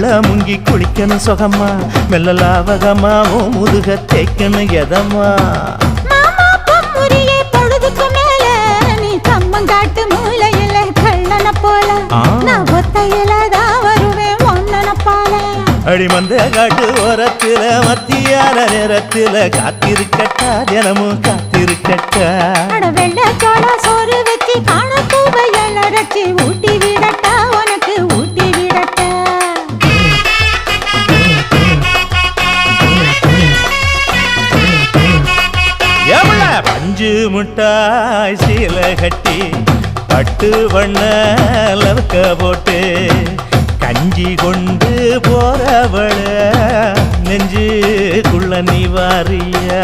உள்ள முங்கி குளிக்கணும் சுகமா மெல்ல லாவகமா முதுக தேய்க்கணும் எதமா பொழுதுக்கு மேல நீ கம்மங்காட்டு மூலையில கள்ளன போல நான் ஒத்தையிலதான் வருவேன் ஒன்னன போல அடிமந்த காட்டு ஓரத்துல மத்தியான நேரத்துல காத்திருக்கட்டா தினமும் காத்திருக்கட்டா வெள்ள சோள சோறு வச்சு காண பூவையல் அரைச்சி ஊட்டி விடட்டா உனக்கு ஊட்டி விடட்டா பஞ்சு முட்டாய் சீல கட்டி பட்டு வண்ண லவக்க போட்டு கஞ்சி கொண்டு போறவள நெஞ்சுக்குள்ள நீ வாரியா